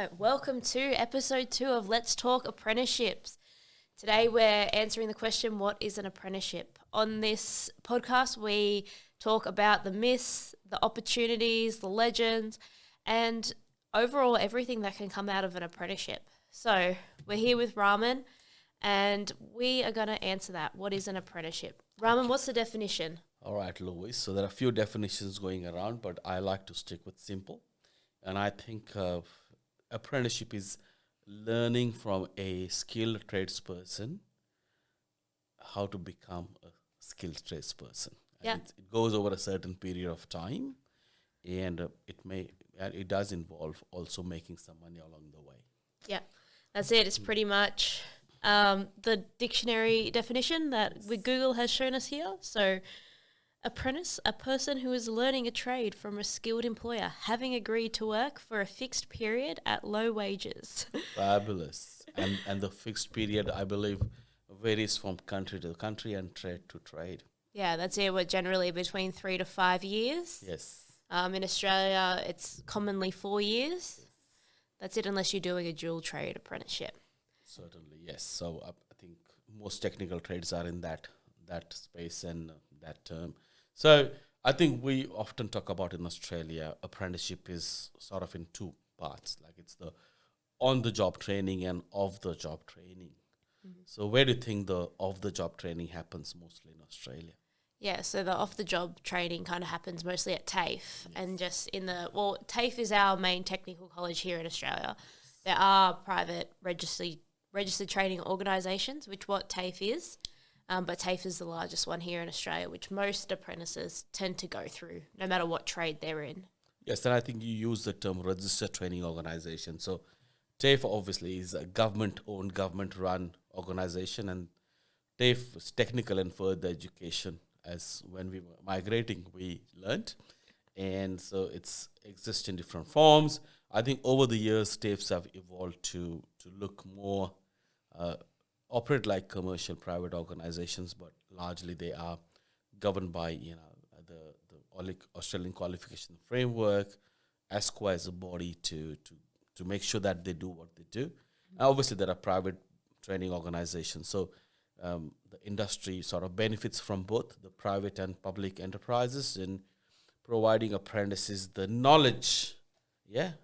right, welcome to episode 2 of Let's Talk Apprenticeships. Today we're answering the question, what is an apprenticeship? On this podcast, we talk about the myths, the opportunities, the legends, and overall everything that can come out of an apprenticeship. So we're here with Raman, and we are going to answer that. What is an apprenticeship? Raman, what's the definition? All right, Louise. So there are a few definitions going around, but I like to stick with simple. And I think apprenticeship is learning from a skilled tradesperson how to become a skilled tradesperson. And it goes over a certain period of time, and it does involve also making some money along the way. Yeah, that's it. It's pretty much the dictionary definition that Google has shown us here. So, apprentice, a person who is learning a trade from a skilled employer, having agreed to work for a fixed period at low wages. Fabulous. And the fixed period, I believe, varies from country to country and trade to trade. Yeah, that's it. We're generally between 3 to 5 years. Yes. In Australia, it's commonly 4 years. Yes. That's it, unless you're doing a dual trade apprenticeship. Certainly, yes. So I think most technical trades are in that space and that term. So I think we often talk about in Australia, apprenticeship is sort of in two parts. Like it's the on-the-job training and off-the-job training. Mm-hmm. So where do you think the off-the-job training happens mostly in Australia? Yeah, so the off-the-job training kind of happens mostly at TAFE. Yes. And just TAFE is our main technical college here in Australia. There are private registered training organisations, which what TAFE is. But TAFE is the largest one here in Australia, which most apprentices tend to go through, no matter what trade they're in. Yes, and I think you use the term registered training organisation. So TAFE obviously is a government-owned, government-run organisation, and TAFE is technical and further education. As when we were migrating, we learnt, and so it's exists in different forms. I think over the years, TAFEs have evolved to look more operate like commercial private organizations, but largely they are governed by the Australian qualification framework, ASQA as a body to make sure that they do what they do. Mm-hmm. And obviously, there are private training organizations, so the industry sort of benefits from both the private and public enterprises in providing apprentices the knowledge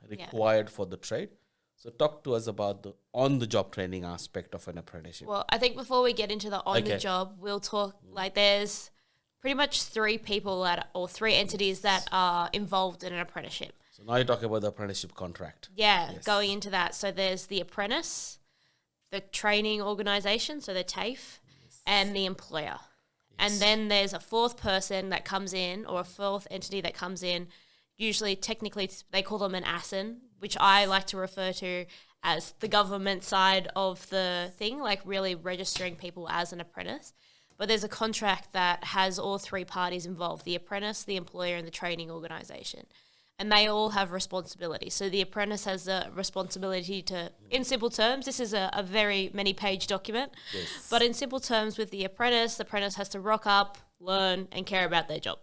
required for the trade. So talk to us about the on-the-job training aspect of an apprenticeship. Well, I think before we get into the on-the-job, we'll talk, there's pretty much 3 people or 3 entities that are involved in an apprenticeship. So now you're talking about the apprenticeship contract. Yeah, yes. Going into that. So there's the apprentice, the training organisation, so the TAFE, and the employer. Yes. And then there's a 4th person that comes in, or a 4th entity that comes in. Usually, technically, they call them an ASIN, which I like to refer to as the government side of the thing, like really registering people as an apprentice. But there's a contract that has all 3 parties involved, the apprentice, the employer, and the training organisation. And they all have responsibility. So the apprentice has the responsibility to, in simple terms, this is a very many-page document, yes. But in simple terms with the apprentice has to rock up, learn, and care about their job.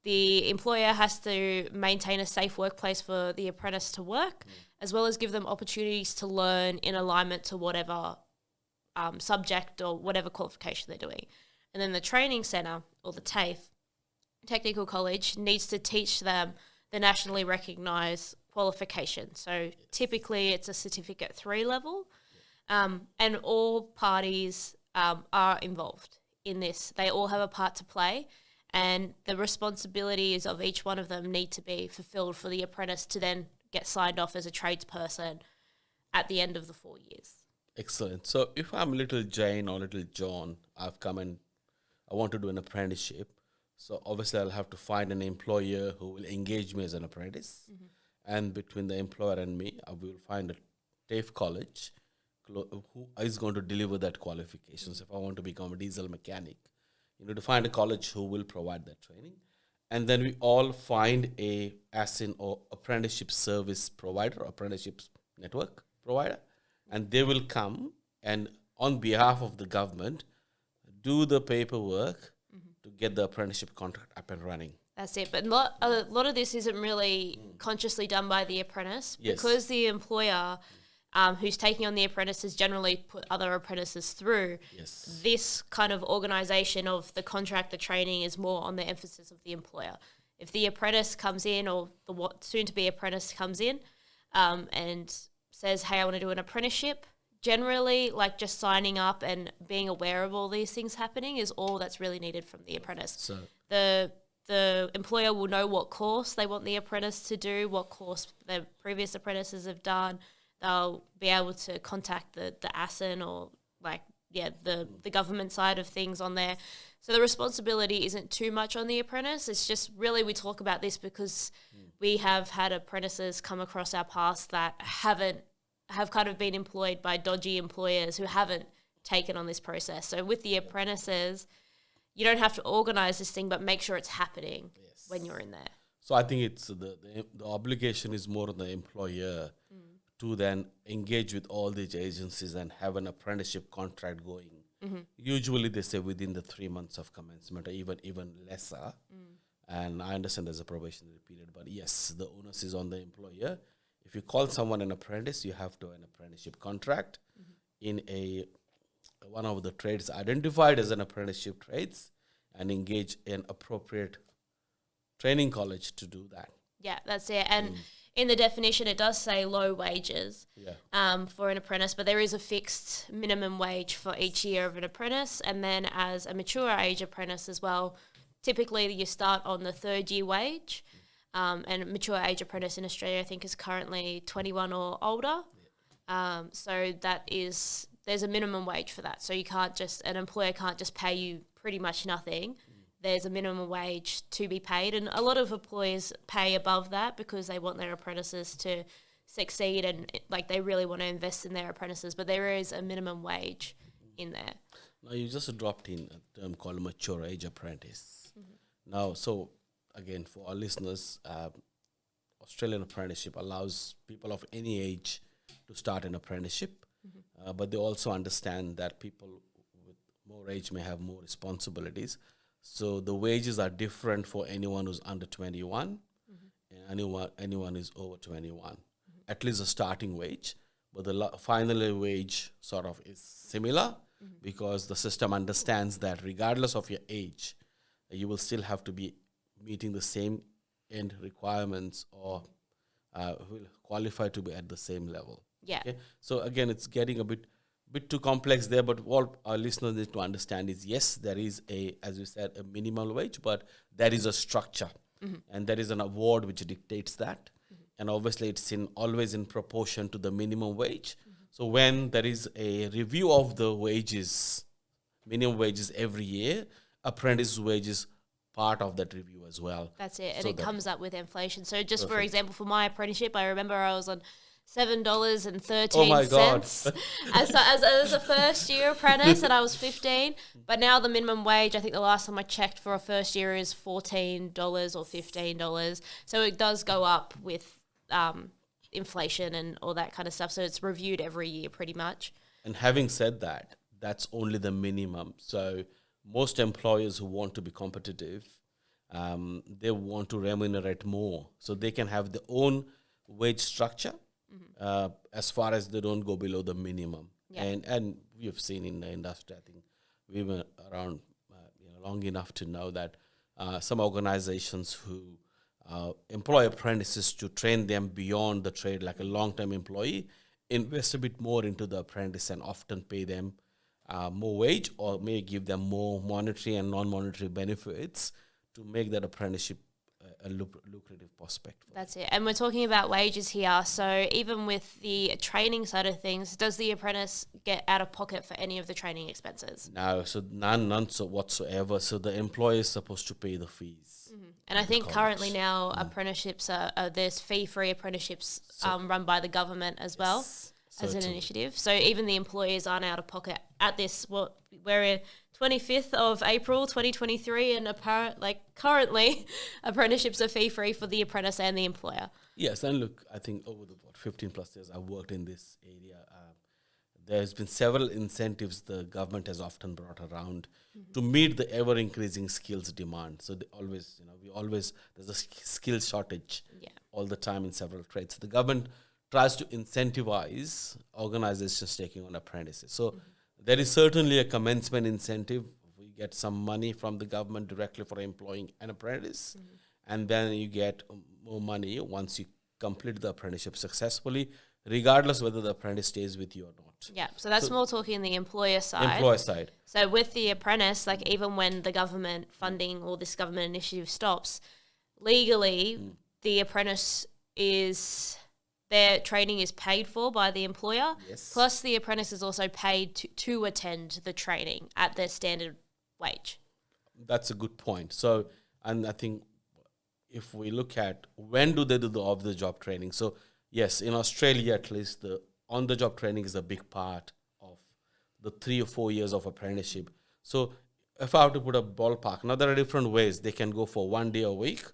The employer has to maintain a safe workplace for the apprentice to work, as well as give them opportunities to learn in alignment to whatever subject or whatever qualification they're doing. And then the training centre, or the TAFE, Technical College, needs to teach them the nationally recognised qualification. So typically it's a Certificate 3 level, and all parties are involved in this. They all have a part to play. And the responsibilities of each one of them need to be fulfilled for the apprentice to then get signed off as a tradesperson at the end of the 4 years. Excellent. So if I'm little Jane or little John, I've come and I want to do an apprenticeship. So obviously I'll have to find an employer who will engage me as an apprentice. Mm-hmm. And between the employer and me, I will find a TAFE college who is going to deliver that qualification. So if I want to become a diesel mechanic, you need to find a college who will provide that training. And then we all find a ASIN or apprenticeship service provider, apprenticeship network provider, and they will come and on behalf of the government do the paperwork to get the apprenticeship contract up and running. That's it. But a lot of this isn't really consciously done by the apprentice because the employer who's taking on the apprentices generally put other apprentices through. Yes. This kind of organisation of the contract, the training is more on the emphasis of the employer. If the apprentice comes in or the soon-to-be apprentice comes in and says, hey, I want to do an apprenticeship, generally, like just signing up and being aware of all these things happening is all that's really needed from the apprentice. So the employer will know what course they want the apprentice to do, what course the previous apprentices have done. They'll be able to contact the ASIN or the government side of things on there. So the responsibility isn't too much on the apprentice. It's just really we talk about this because we have had apprentices come across our path that have kind of been employed by dodgy employers who haven't taken on this process. So with the apprentices, you don't have to organise this thing, but make sure it's happening when you're in there. So I think it's the obligation is more on the employer to then engage with all these agencies and have an apprenticeship contract going. Usually they say within the 3 months of commencement or even lesser. And I understand there's a probationary period, but yes, the onus is on the employer. If you call someone an apprentice, you have to have an apprenticeship contract in one of the trades identified as an apprenticeship trades and engage in appropriate training college to do that. Yeah, that's it. And in the definition, it does say low wages for an apprentice, but there is a fixed minimum wage for each year of an apprentice. And then as a mature age apprentice as well, typically you start on the third year wage. And mature age apprentice in Australia, I think, is currently 21 or older. So there's a minimum wage for that. So an employer can't just pay you pretty much nothing. There's a minimum wage to be paid. And a lot of employers pay above that because they want their apprentices to succeed and they really want to invest in their apprentices. But there is a minimum wage in there. Now, you just dropped in a term called mature age apprentice. Now, so again, for our listeners, Australian apprenticeship allows people of any age to start an apprenticeship, but they also understand that people with more age may have more responsibilities. So the wages are different for anyone who's under 21 and anyone who's over 21. At least the starting wage, but the final wage sort of is similar because the system understands that regardless of your age, you will still have to be meeting the same end requirements or will qualify to be at the same level. Yeah. Okay? So again, it's getting a bit too complex there, but what our listeners need to understand is, yes, there is as you said, a minimum wage, but there is a structure and there is an award which dictates that. And obviously it's always in proportion to the minimum wage. So when there is a review of the wages, minimum wages every year, apprentice wages part of that review as well. That's it. And so it comes up with inflation. So just for example, for my apprenticeship, I remember I was on $7.13 oh my God. as a first year apprentice, and I was 15. But now the minimum wage, I think the last time I checked for a first year is $14 or $15. So it does go up with inflation and all that kind of stuff. So it's reviewed every year pretty much. And having said that, that's only the minimum. So most employers who want to be competitive, they want to remunerate more. So they can have their own wage structure as far as they don't go below the minimum. Yeah. And we've seen in the industry, I think we were around long enough to know that some organizations who employ apprentices to train them beyond the trade, like a long-term employee, invest a bit more into the apprentice and often pay them more wage or may give them more monetary and non-monetary benefits to make that apprenticeship a lucrative prospect. That's it. And we're talking about wages here. So even with the training side of things, does the apprentice get out of pocket for any of the training expenses? No, so none so whatsoever. So the employer is supposed to pay the fees. And I think currently now apprenticeships there's fee-free apprenticeships run by the government as well. As an initiative. So even the employers aren't out of pocket at this. We're 25th of April 2023 and currently apprenticeships are fee-free for the apprentice and the employer. Yes, and look, I think over the 15 plus years I've worked in this area, there's been several incentives the government has often brought around to meet the ever increasing skills demand. So they always, there's a skill shortage Yeah. all the time in several trades. So the government tries to incentivize organizations taking on apprentices. So there is certainly a commencement incentive. We get some money from the government directly for employing an apprentice, and then you get more money once you complete the apprenticeship successfully, regardless whether the apprentice stays with you or not. Yeah, so that's more talking the employer side. Employer side. So with the apprentice, like even when the government funding or this government initiative stops, legally the apprentice their training is paid for by the employer. Yes. Plus the apprentice is also paid to attend the training at their standard wage. That's a good point. So, and I think if we look at when do they do the off-the-job training? So, yes, in Australia at least, the on-the-job training is a big part of the 3 or 4 years of apprenticeship. So, if I have to put a ballpark, now there are different ways. They can go for 1 day a week,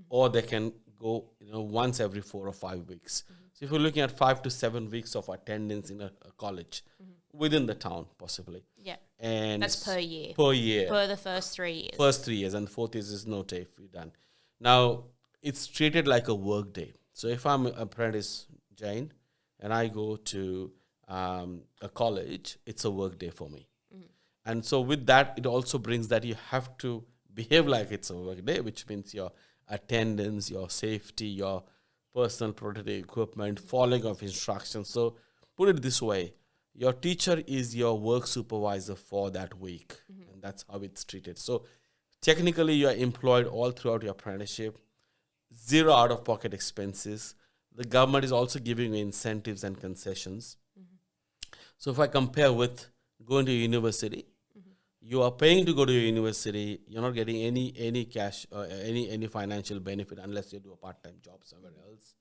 or they can go once every 4 or 5 weeks. So, if you're looking at 5 to 7 weeks of attendance in a college within the town, possibly. Yeah. And that's per year. Per year. For the first 3 years. First 3 years, and fourth is no TAFE, you're done. Now, it's treated like a work day. So if I'm an apprentice, Jane, and I go to a college, it's a work day for me. And so with that, it also brings that you have to behave like it's a work day, which means your attendance, your safety, your personal protective equipment, following of instructions. So put it this way, your teacher is your work supervisor for that week, and that's how it's treated. So technically, you are employed all throughout your apprenticeship, zero out-of-pocket expenses. The government is also giving you incentives and concessions. So if I compare with going to university, you are paying to go to your university. You're not getting any cash or any financial benefit unless you do a part-time job somewhere else.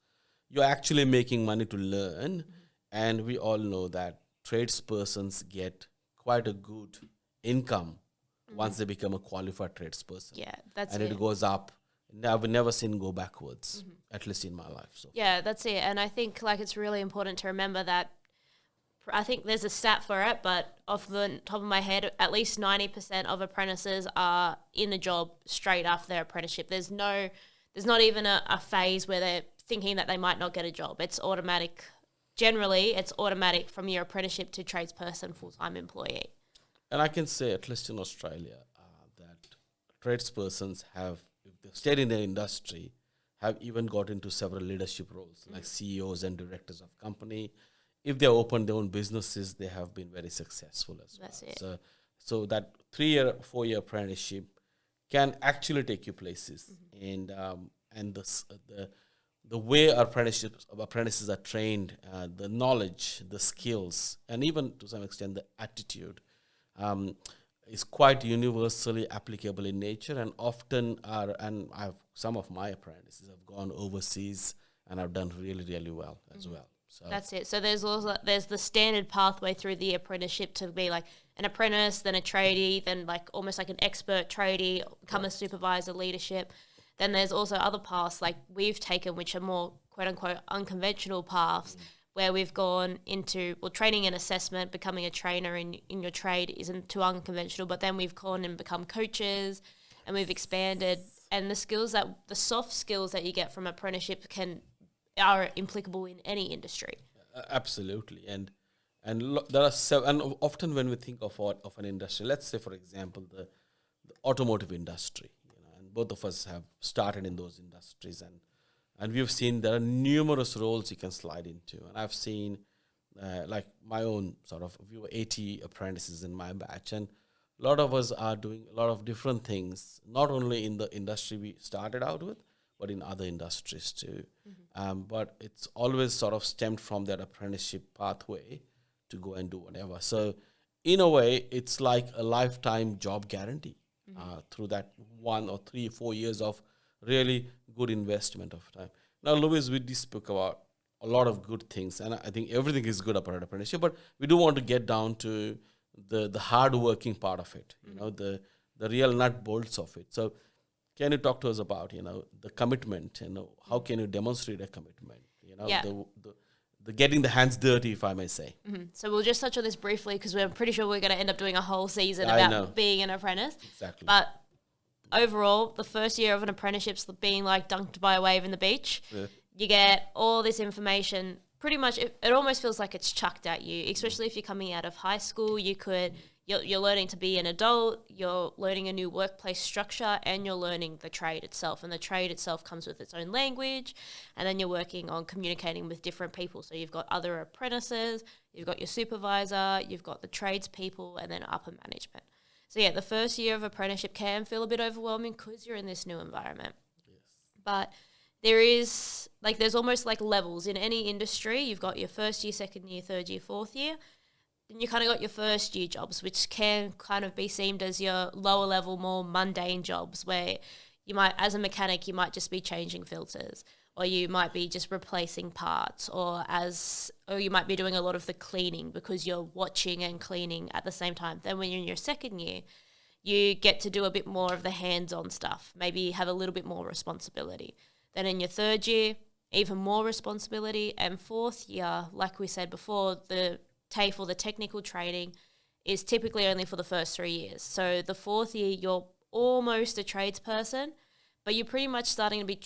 You're actually making money to learn, and we all know that tradespersons get quite a good income once they become a qualified tradesperson. Yeah, that's and it. it goes up. I've never seen go backwards, at least in my life. So Yeah, that's it. And I think like it's really important to remember that I think there's a stat for it, but off the top of my head, at least 90% of apprentices are in a job straight after their apprenticeship. There's not even a phase where they're thinking that they might not get a job. It's automatic. Generally, it's automatic from your apprenticeship to tradesperson, full-time employee. And I can say, at least in Australia, that tradespersons have, if they've stayed in their industry, have even got into several leadership roles, like CEOs and directors of company. If they open their own businesses, they have been very successful as well. That's it. So that 3-year, 4-year apprenticeship can actually take you places. And the way our apprentices are trained, the knowledge, the skills, and even to some extent the attitude, is quite universally applicable in nature, and often some of my apprentices have gone overseas and have done really, really well as well. So that's it. So there's the standard pathway through the apprenticeship to be like an apprentice, then a tradie, then like almost like an expert tradie, become a supervisor, leadership. Then there's also other paths like we've taken, which are more quote unquote unconventional paths, where we've gone into training and assessment. Becoming a trainer in your trade isn't too unconventional, but then we've gone and become coaches, and we've expanded. And the soft skills that you get from apprenticeship are applicable in any industry. Absolutely, and there are and often when we think of an industry, let's say for example the automotive industry, and both of us have started in those industries, and we've seen there are numerous roles you can slide into, and I've seen like my own we were 80 apprentices in my batch, and a lot of us are doing a lot of different things, not only in the industry we started out with, but in other industries too. But it's always stemmed from that apprenticeship pathway to go and do whatever. So in a way, it's like a lifetime job guarantee through that 1 or 3, 4 years of really good investment of time. Now, Louise, we just spoke about a lot of good things, and I think everything is good about apprenticeship, but we do want to get down to the hard working part of it, the real nut bolts of it. So can you talk to us about, the commitment, how can you demonstrate a commitment, the getting the hands dirty, if I may say. So we'll just touch on this briefly because we're pretty sure we're going to end up doing a whole season I know. about being an apprentice. Exactly. But overall, the first year of an apprenticeship's being like dunked by a wave in the beach. Yeah. You get all this information. Pretty much, it almost feels like it's chucked at you, especially if you're coming out of high school. You're learning to be an adult, you're learning a new workplace structure, and you're learning the trade itself. And the trade itself comes with its own language, and then you're working on communicating with different people. So you've got other apprentices, you've got your supervisor, you've got the tradespeople, and then upper management. So yeah, the first year of apprenticeship can feel a bit overwhelming because you're in this new environment. Yes. But there's almost like levels in any industry. You've got your first year, second year, third year, fourth year. Then you kind of got your first year jobs, which can kind of be seen as your lower level, more mundane jobs where you might, as a mechanic, you might just be changing filters, or you might be just replacing parts, or you might be doing a lot of the cleaning because you're watching and cleaning at the same time. Then when you're in your second year, you get to do a bit more of the hands-on stuff, maybe have a little bit more responsibility. Then in your third year, even more responsibility. And fourth year, like we said before, the TAFE or the technical training is typically only for the first 3 years. So the fourth year, you're almost a tradesperson, but you're pretty much starting to be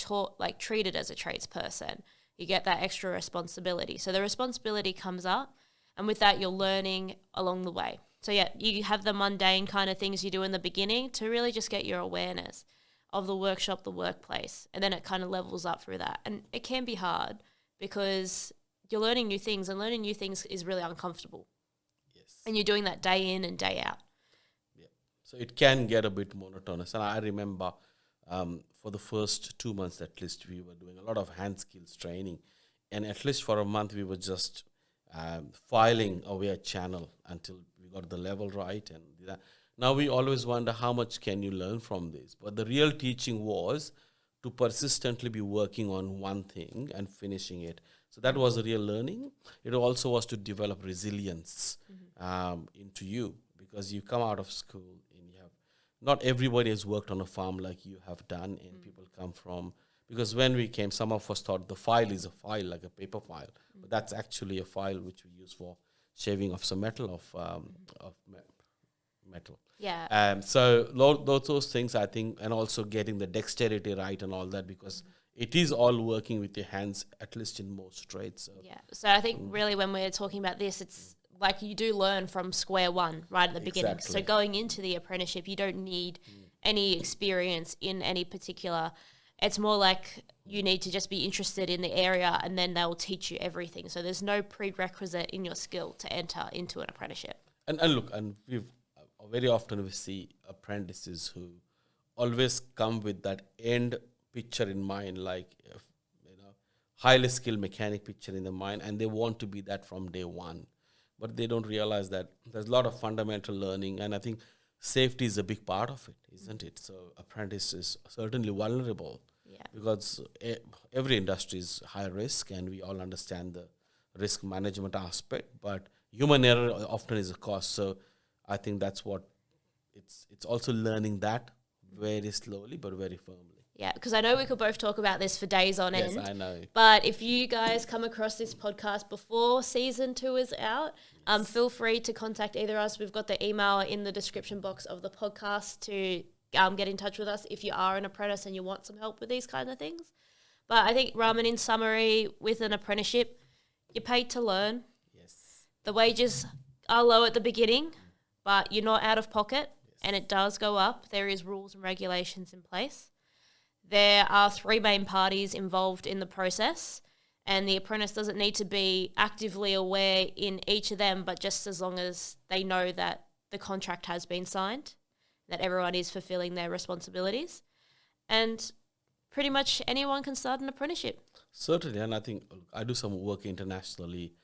treated as a tradesperson. You get that extra responsibility. So the responsibility comes up, and with that, you're learning along the way. So yeah, you have the mundane kind of things you do in the beginning to really just get your awareness of the workshop, the workplace, and then it kind of levels up through that. And it can be hard because you're learning new things, and learning new things is really uncomfortable. Yes. And you're doing that day in and day out. Yeah. So it can get a bit monotonous. And I remember for the first 2 months at least, we were doing a lot of hand skills training. And at least for a month, we were just filing away a channel until we got the level right. And that. Now we always wonder how much can you learn from this. But the real teaching was to persistently be working on one thing and finishing it. So that was a real learning. It also was to develop resilience into you, because you come out of school and you have, not everybody has worked on a farm like you have done, and people come from, because when we came, some of us thought the file is a file, like a paper file, but that's actually a file which we use for shaving of some metal, metal. Yeah. So those things, I think, and also getting the dexterity right and all that, because it is all working with your hands, at least in most trades. So. Yeah. So I think really when we're talking about this, it's like you do learn from square one right at the beginning. So going into the apprenticeship, you don't need any experience in any particular. It's more like you need to just be interested in the area, and then they'll teach you everything. So there's no prerequisite in your skill to enter into an apprenticeship. And look, and very often we see apprentices who always come with that end picture in mind, like highly skilled mechanic picture in the mind, and they want to be that from day one. But they don't realize that there's a lot of fundamental learning, and I think safety is a big part of it, isn't it? So apprentice is certainly vulnerable, because every industry is high risk, and we all understand the risk management aspect, but human error often is a cost. So I think that's what it's also learning that very slowly but very firmly. Yeah, because I know we could both talk about this for days on end. Yes, I know. But if you guys come across this podcast before season 2 is out, feel free to contact either of us. We've got the email in the description box of the podcast to get in touch with us if you are an apprentice and you want some help with these kind of things. But I think, Raman, in summary, with an apprenticeship, you're paid to learn. Yes. The wages are low at the beginning, but you're not out of pocket, and it does go up. There is rules and regulations in place. There are 3 main parties involved in the process, and the apprentice doesn't need to be actively aware in each of them, but just as long as they know that the contract has been signed, that everyone is fulfilling their responsibilities, and pretty much anyone can start an apprenticeship. Certainly, and I think I do some work internationally,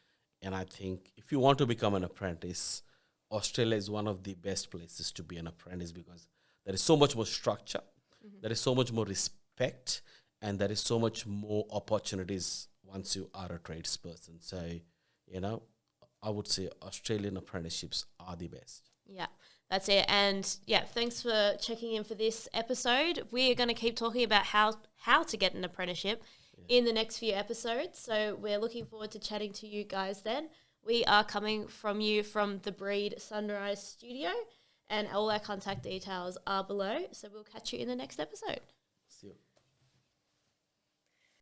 and I think if you want to become an apprentice, Australia is one of the best places to be an apprentice, because there is so much more structure, there is so much more respect, and there is so much more opportunities once you are a tradesperson. So, I would say Australian apprenticeships are the best. Yeah, that's it. And yeah, thanks for checking in for this episode. We are going to keep talking about how to get an apprenticeship in the next few episodes. So we're looking forward to chatting to you guys then. We are coming from you from the Breed Sunrise Studio, and all our contact details are below. So we'll catch you in the next episode.